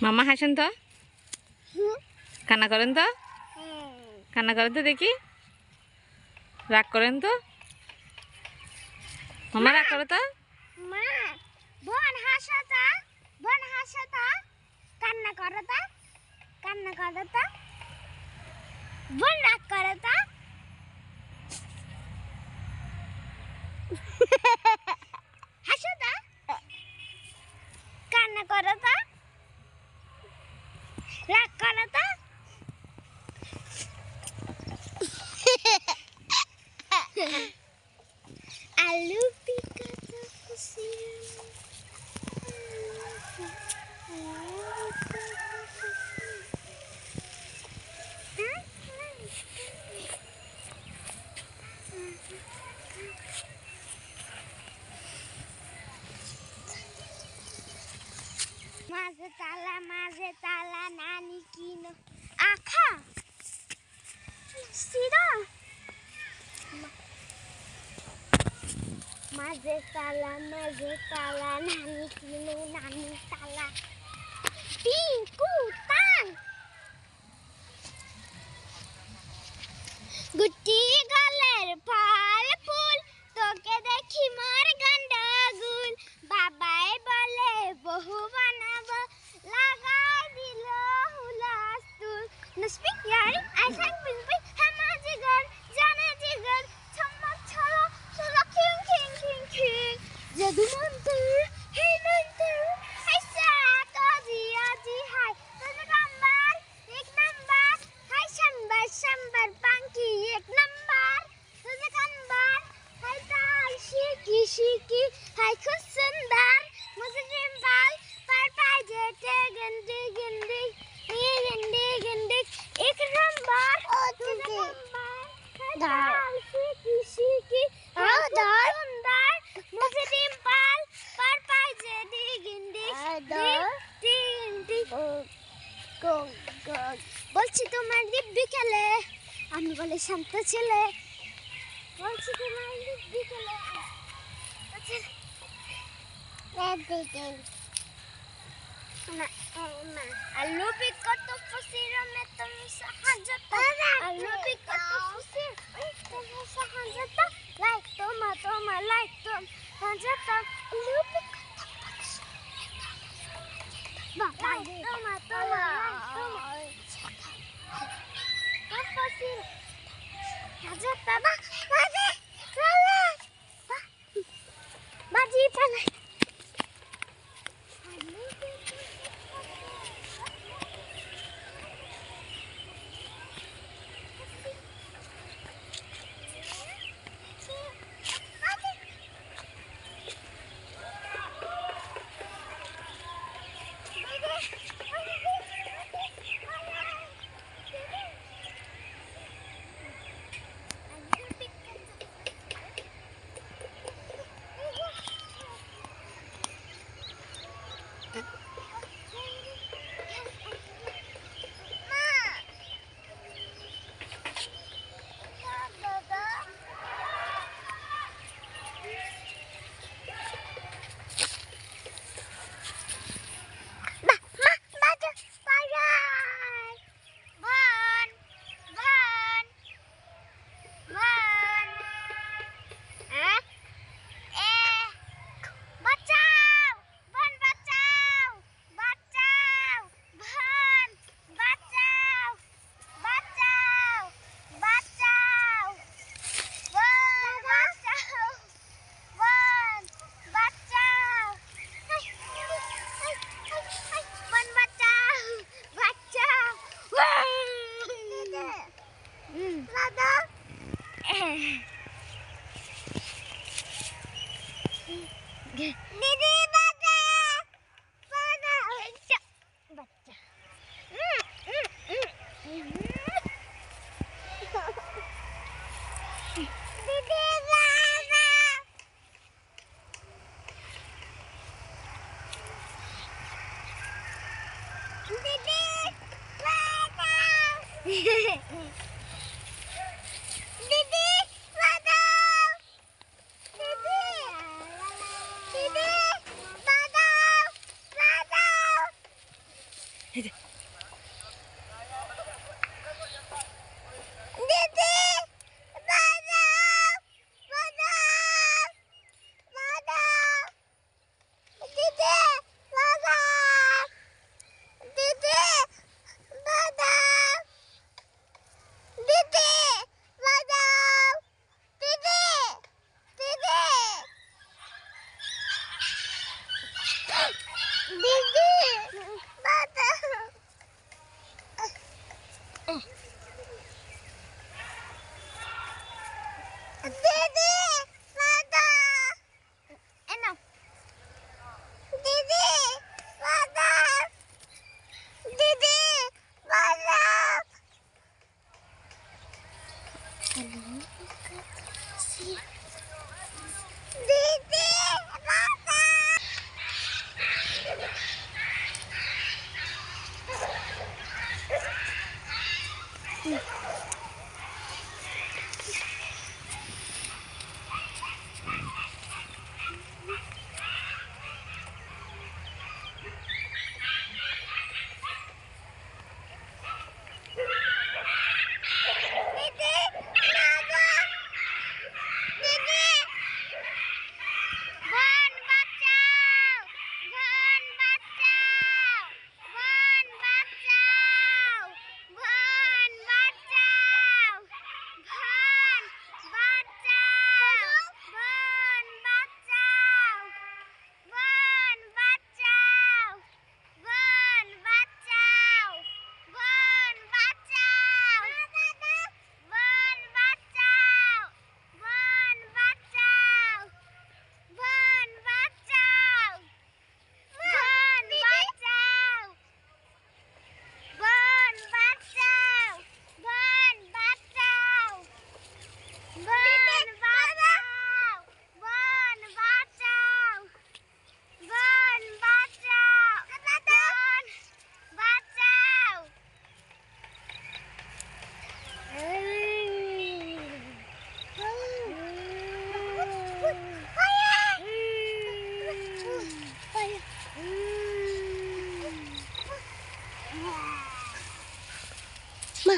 মামা হাসেন তো, কান্না করেন তো, কান্না করেন তো দেখি, রাগ করেন তো, মামা রাগ করো তো। মা বোন হাসতা, বোন হাসতা, কান্না করতা, কান্না করতা, বোন রাগ করতা। হাসতা, কান্না করতা, রাগ করতা। আলু পিকাটা খুশি মাঝে তালা নানি কিনো আখা সিরা মাঝে তালা নানি কিনো নানি তালা পিঙ্কু তান গুটি গলের ফল ফুল তোকে দেখি মোর গন্ডগোল বাবাই বলে বহু বানাবো লাগাই দিল হুলাস্তুল নসপিক ইয়ারি আই সাং পিঙ্ক হামা জিগর জানে জিগর ছম্মক ছলো ছলো খিং খিং খিং খিং জাদু মন্তর হে মন্তর আইসা তো জি হাই তোর নাম্বার এক নাম্বার হাই शंबर पंखी एक नंबर तुझे कंबर हाय ताल शिकी शिकी हाय खुश सुंदर मुझे डिम्पल पर पाजे गंदी गंदी ये गंदी गंदी एक नंबर तुझे कंबर हाय ताल शिकी शिकी हाय खुश सुंदर मुझे डिम्पल पर पाजे गंदी गंदी गो বলছি তোমার দিব্যি খেলে আমি বলে শান্ত ছেলে বলছি তোমার দিব্যি খেলে আলু পিকট ফুসিরা মে তুমি সাহায্যতা আলু পিকট ফুসির তুমি সাহায্যতা লাইক তোমা লাইক তোম সাহায্যতা আলু পিকট লাইক তোমা লাইক তোমা Aja taba, baji panai. दीदी बच्चा बच्चा दीदी দিদি বাজাও বাজাও বাজাও দিদি বাজাও দিদি বাজাও দিদি বাজাও দিদি দিদি দিদি বাজাও দিদি বাজাও এনো দিদি বাজাও দিদি বাজাও দিদি বাজাও দিদি বাজাও দিদি বন বাঁচাও বন বাঁচাও বন বাঁচাও বন বাঁচাও বন বাঁচাও বন বাঁচাও বন বাঁচাও বন বাঁচাও বন বাঁচাও বন বাঁচাও বন বাঁচাও বন বাঁচাও বন বাঁচাও বন বাঁচাও বন বাঁচাও বন বাঁচাও বন বাঁচাও বন বাঁচাও বন বাঁচাও Ma,